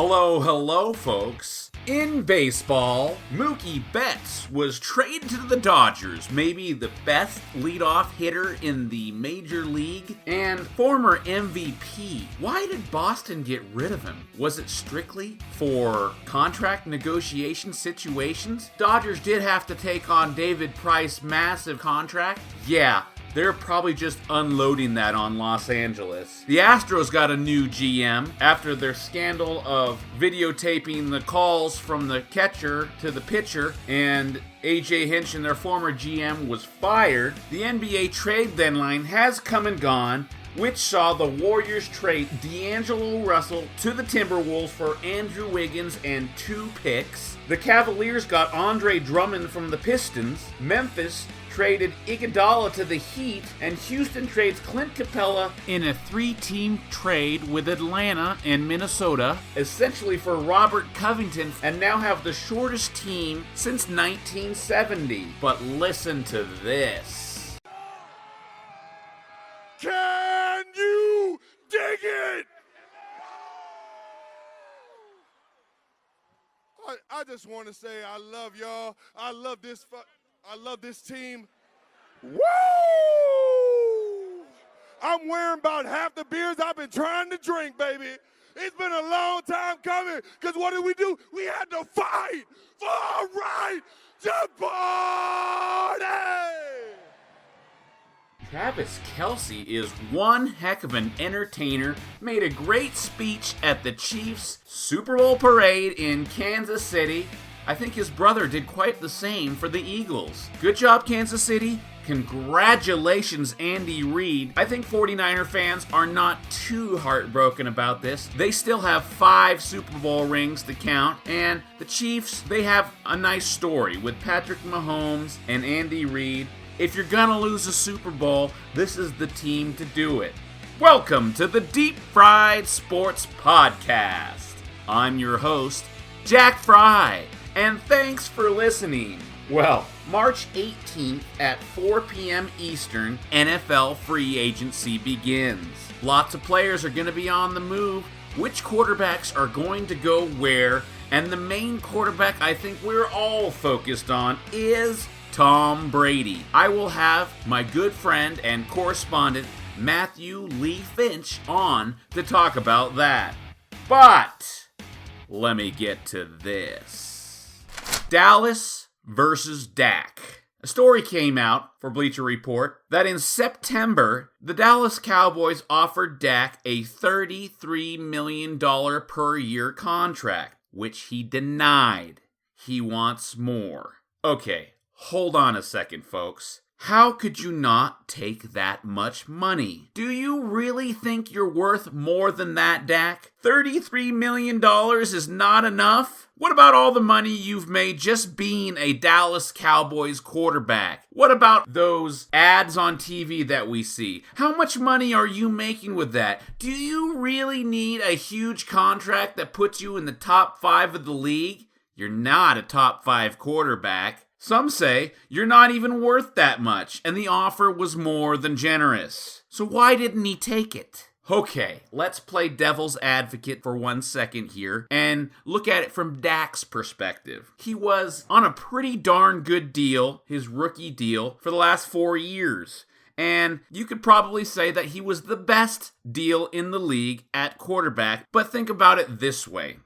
Hello, hello, folks. In baseball, Mookie Betts was traded to the Dodgers, maybe the best leadoff hitter in the major league and former MVP. Why did Boston get rid of him? Was it strictly for contract negotiation situations? Dodgers did have to take on David Price's massive contract. Yeah. They're probably just unloading that on Los Angeles. The Astros got a new GM after their scandal of videotaping the calls from the catcher to the pitcher, and A.J. Hinch, their former GM, was fired. The NBA trade deadline has come and gone, which saw the Warriors trade D'Angelo Russell to the Timberwolves for Andrew Wiggins and 2 picks. The Cavaliers got Andre Drummond from the Pistons. Memphis traded Iguodala to the Heat, and Houston trades Clint Capella in a 3-team trade with Atlanta and Minnesota, essentially for Robert Covington, and now have the shortest team since 1970. But listen to this. Can you dig it? I just want to say I love y'all. I love this team. Woo! I'm wearing about half the beers I've been trying to drink, baby. It's been a long time coming, because what did we do? We had to fight for a right to party! Travis Kelce is one heck of an entertainer, made a great speech at the Chiefs' Super Bowl parade in Kansas City. I think his brother did quite the same for the Eagles. Good job, Kansas City. Congratulations, Andy Reid. I think 49er fans are not too heartbroken about this. They still have 5 Super Bowl rings to count, and the Chiefs, they have a nice story with Patrick Mahomes and Andy Reid. If you're gonna lose a Super Bowl, this is the team to do it. Welcome to the Deep Fried Sports Podcast. I'm your host, Jack Fry, and thanks for listening. Well, March 18th at 4 p.m. Eastern, NFL free agency begins. Lots of players are going to be on the move. Which quarterbacks are going to go where? And the main quarterback I think we're all focused on is Tom Brady. I will have my good friend and correspondent Matthew Lee Finch on to talk about that. But let me get to this. Dallas versus Dak. A story came out for Bleacher Report that in September, the Dallas Cowboys offered Dak a $33 million per year contract, which he denied. He wants more. Okay, hold on a second, folks. How could you not take that much money? Do you really think you're worth more than that, Dak? $33 million is not enough? What about all the money you've made just being a Dallas Cowboys quarterback? What about those ads on TV that we see? How much money are you making with that? Do you really need a huge contract that puts you in the top 5 of the league? You're not a top 5 quarterback. Some say you're not even worth that much, and the offer was more than generous. So why didn't he take it? Okay, let's play devil's advocate for 1 second here and look at it from Dak's perspective. He was on a pretty darn good deal, his rookie deal, for the last 4 years. And you could probably say that he was the best deal in the league at quarterback, but think about it this way.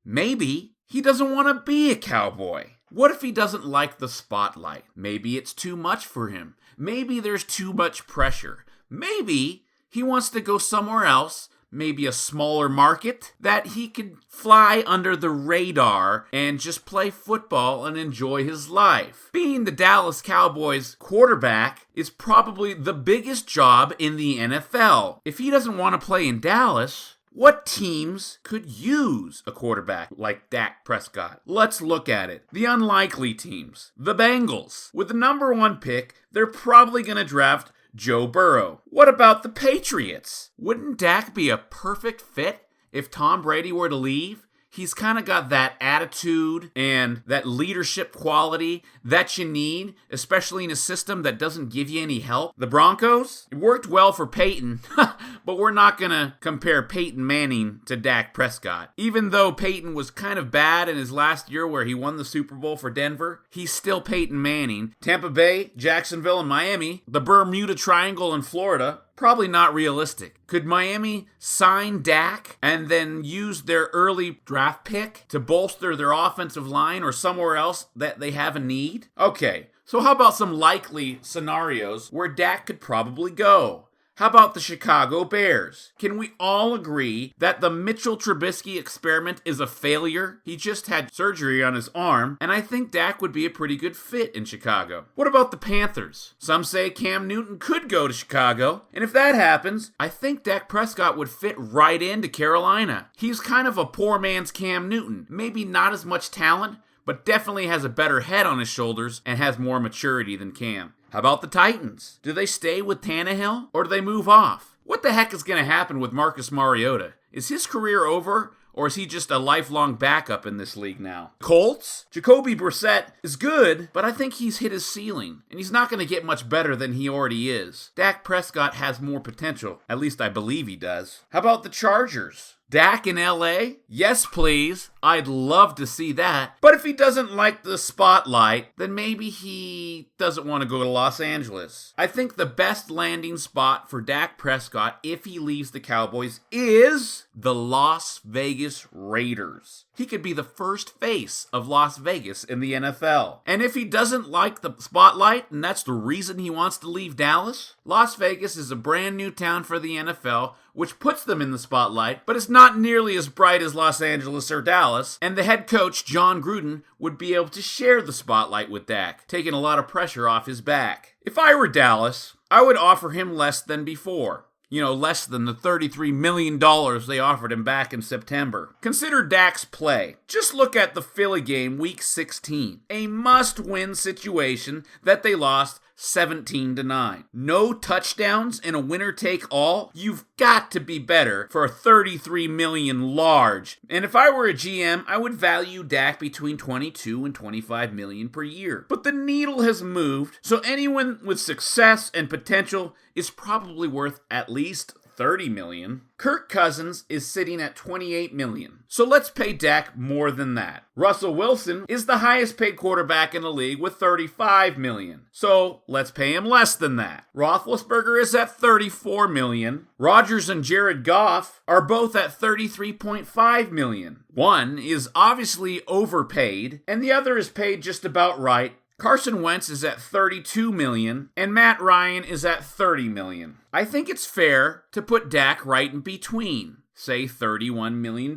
Maybe he doesn't want to be a Cowboy. What if he doesn't like the spotlight? Maybe it's too much for him. Maybe there's too much pressure. Maybe he wants to go somewhere else, maybe a smaller market, that he could fly under the radar and just play football and enjoy his life. Being the Dallas Cowboys quarterback is probably the biggest job in the NFL. If he doesn't want to play in Dallas, what teams could use a quarterback like Dak Prescott? Let's look at it. The unlikely teams. The Bengals. With the number 1 pick, they're probably going to draft Joe Burrow. What about the Patriots? Wouldn't Dak be a perfect fit if Tom Brady were to leave? He's kind of got that attitude and that leadership quality that you need, especially in a system that doesn't give you any help. The Broncos, it worked well for Peyton, but we're not going to compare Peyton Manning to Dak Prescott. Even though Peyton was kind of bad in his last year where he won the Super Bowl for Denver, he's still Peyton Manning. Tampa Bay, Jacksonville, and Miami, the Bermuda Triangle in Florida, probably not realistic. Could Miami sign Dak and then use their early draft pick to bolster their offensive line or somewhere else that they have a need? Okay, so how about some likely scenarios where Dak could probably go? How about the Chicago Bears? Can we all agree that the Mitchell Trubisky experiment is a failure? He just had surgery on his arm, and I think Dak would be a pretty good fit in Chicago. What about the Panthers? Some say Cam Newton could go to Chicago, and if that happens, I think Dak Prescott would fit right into Carolina. He's kind of a poor man's Cam Newton. Maybe not as much talent, but definitely has a better head on his shoulders and has more maturity than Cam. How about the Titans? Do they stay with Tannehill or do they move off? What the heck is going to happen with Marcus Mariota? Is his career over or is he just a lifelong backup in this league now? Colts? Jacoby Brissett is good, but I think he's hit his ceiling, and he's not going to get much better than he already is. Dak Prescott has more potential. At least I believe he does. How about the Chargers? Dak in LA? Yes, please. I'd love to see that. But if he doesn't like the spotlight, then maybe he doesn't want to go to Los Angeles. I think the best landing spot for Dak Prescott if he leaves the Cowboys is the Las Vegas Raiders. He could be the first face of Las Vegas in the NFL. And if he doesn't like the spotlight, and that's the reason he wants to leave Dallas, Las Vegas is a brand new town for the NFL, which puts them in the spotlight, but it's not nearly as bright as Los Angeles or Dallas, and the head coach, John Gruden, would be able to share the spotlight with Dak, taking a lot of pressure off his back. If I were Dallas, I would offer him less than before. Less than the $33 million they offered him back in September. Consider Dak's play. Just look at the Philly game week 16. A must-win situation that they lost 17-9. No touchdowns in a winner-take-all? You've got to be better for a $33 million large. And if I were a GM, I would value Dak between $22 and $25 million per year. But the needle has moved, so anyone with success and potential is probably worth at least $30 million. Kirk Cousins is sitting at $28 million. So let's pay Dak more than that. Russell Wilson is the highest paid quarterback in the league with $35 million. So let's pay him less than that. Roethlisberger is at $34 million. Rodgers and Jared Goff are both at $33.5 million. One is obviously overpaid, and the other is paid just about right. Carson Wentz is at $32 million, and Matt Ryan is at $30 million. I think it's fair to put Dak right in between, say $31 million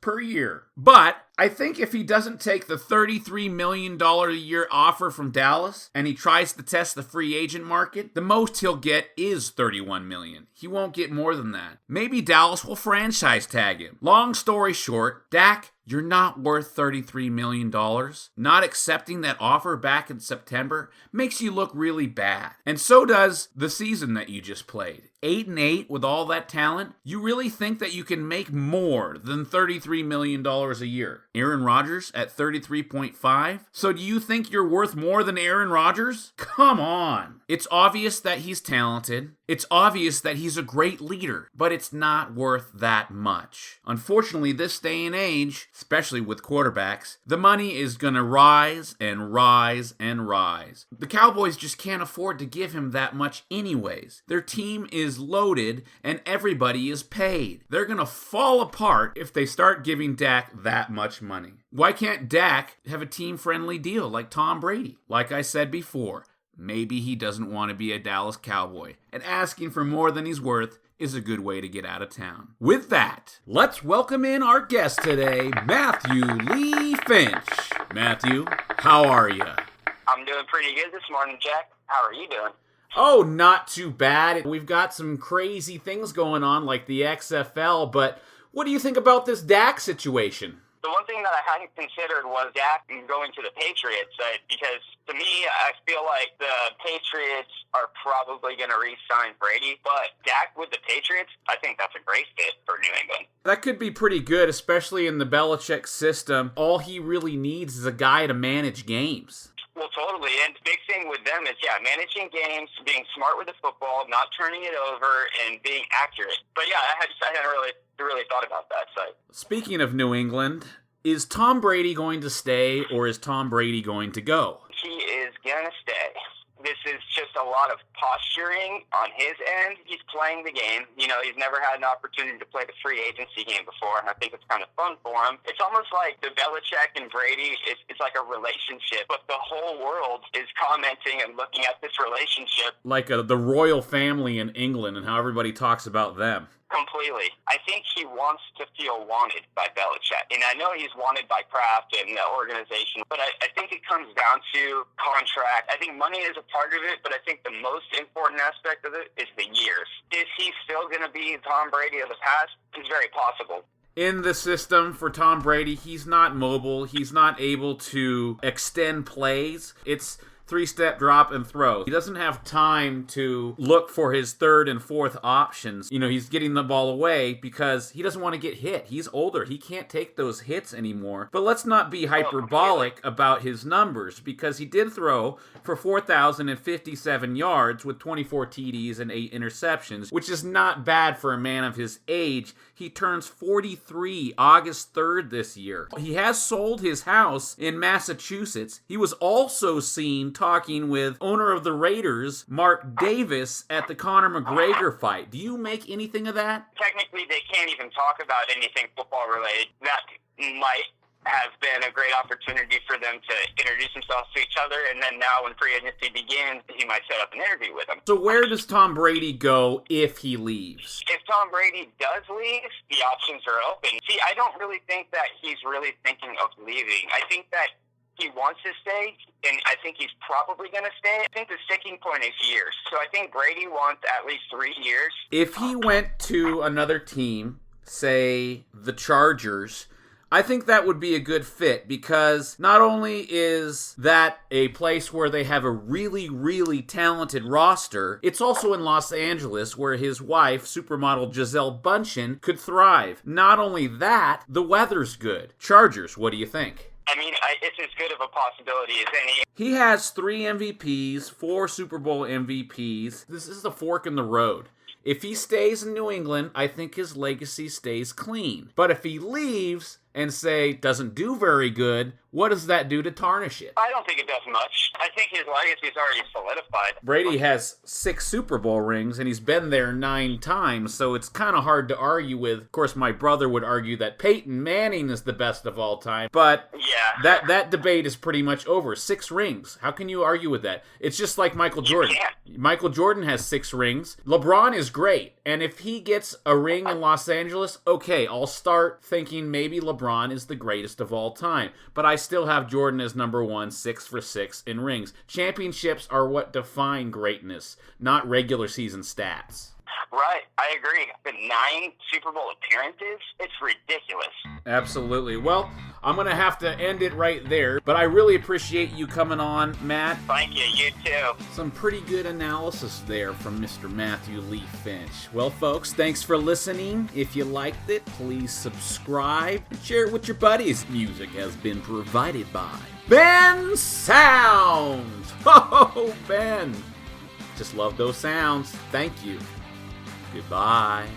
per year. But I think if he doesn't take the $33 million a year offer from Dallas and he tries to test the free agent market, the most he'll get is $31 million. He won't get more than that. Maybe Dallas will franchise tag him. Long story short, Dak, you're not worth $33 million. Not accepting that offer back in September makes you look really bad. And so does the season that you just played. 8-8 with all that talent. You really think that you can make more than $33 million a year? Aaron Rodgers at 33.5? So do you think you're worth more than Aaron Rodgers? Come on. It's obvious that he's talented. It's obvious that he's a great leader, but it's not worth that much. Unfortunately, this day and age, especially with quarterbacks, the money is going to rise and rise and rise. The Cowboys just can't afford to give him that much anyways. Their team is loaded and everybody is paid. They're going to fall apart if they start giving Dak that much money. Why can't Dak have a team-friendly deal like Tom Brady? Like I said before, maybe he doesn't want to be a Dallas Cowboy, and asking for more than he's worth is a good way to get out of town. With that, let's welcome in our guest today, Matthew Lee Finch. Matthew, how are you? I'm doing pretty good this morning, Jack. How are you doing? Oh, not too bad. We've got some crazy things going on like the XFL, but what do you think about this Dak situation? The one thing that I hadn't considered was Dak going to the Patriots, because to me, I feel like the Patriots are probably going to re-sign Brady, but Dak with the Patriots, I think that's a great fit for New England. That could be pretty good, especially in the Belichick system. All he really needs is a guy to manage games. Well, totally. And the big thing with them is, managing games, being smart with the football, not turning it over, and being accurate. But yeah, I hadn't really thought about that side. Speaking of New England, is Tom Brady going to stay, or is Tom Brady going to go? He is going to stay. This is just a lot of posturing on his end. He's playing the game. You know, he's never had an opportunity to play the free agency game before, and I think it's kind of fun for him. It's almost like the Belichick and Brady, it's like a relationship, but the whole world is commenting and looking at this relationship. Like the royal family in England and how everybody talks about them. Completely. I think he wants to feel wanted by Belichick. And I know he's wanted by Kraft and the organization, but I think it comes down to contract. I think money is a part of it, but I think the most important aspect of it is the years. Is he still going to be Tom Brady of the past? It's very possible. In the system for Tom Brady, he's not mobile. He's not able to extend plays. It's three-step drop and throw. He doesn't have time to look for his third and fourth options. You know, he's getting the ball away because he doesn't want to get hit. He's older. He can't take those hits anymore. But let's not be hyperbolic about his numbers, because he did throw for 4,057 yards with 24 TDs and 8 interceptions, which is not bad for a man of his age. He turns 43 August 3rd this year. He has sold his house in Massachusetts. He was also seen talking with owner of the Raiders, Mark Davis, at the Conor McGregor fight. Do you make anything of that? Technically, they can't even talk about anything football related. That might have been a great opportunity for them to introduce themselves to each other, and then now when free agency begins, he might set up an interview with them. So where does Tom Brady go if he leaves? If Tom Brady does leave, the options are open. See, I don't really think that he's really thinking of leaving. I think that he wants to stay, and I think he's probably going to stay. I think the sticking point is years. So I think Brady wants at least 3 years. If he went to another team, say the Chargers, I think that would be a good fit, because not only is that a place where they have a really, really talented roster, it's also in Los Angeles where his wife, supermodel Gisele Bündchen, could thrive. Not only that, the weather's good. Chargers, what do you think? I mean, it's as good of a possibility as any. He has 3 MVPs, 4 Super Bowl MVPs. This is a fork in the road. If he stays in New England, I think his legacy stays clean. But if he leaves and, say, doesn't do very good, what does that do to tarnish it? I don't think it does much. I think his legacy is already solidified. Brady has 6 Super Bowl rings, and he's been there 9 times, so it's kind of hard to argue with. Of course, my brother would argue that Peyton Manning is the best of all time, but yeah, that debate is pretty much over. 6 rings. How can you argue with that? It's just like Michael Jordan. Michael Jordan has 6 rings. LeBron is great, and if he gets a ring in Los Angeles, okay, I'll start thinking maybe LeBron is the greatest of all time. But I still have Jordan as number 1, 6 for 6 in rings. Championships are what define greatness, not regular season stats. Right, I agree. The 9 Super Bowl appearances, it's ridiculous. Absolutely. Well, I'm going to have to end it right there, but I really appreciate you coming on, Matt. Thank you, you too. Some pretty good analysis there from Mr. Matthew Lee Finch. Well, folks, thanks for listening. If you liked it, please subscribe and share it with your buddies. Music has been provided by Ben Sound. Oh, Ben. Just love those sounds. Thank you. Goodbye.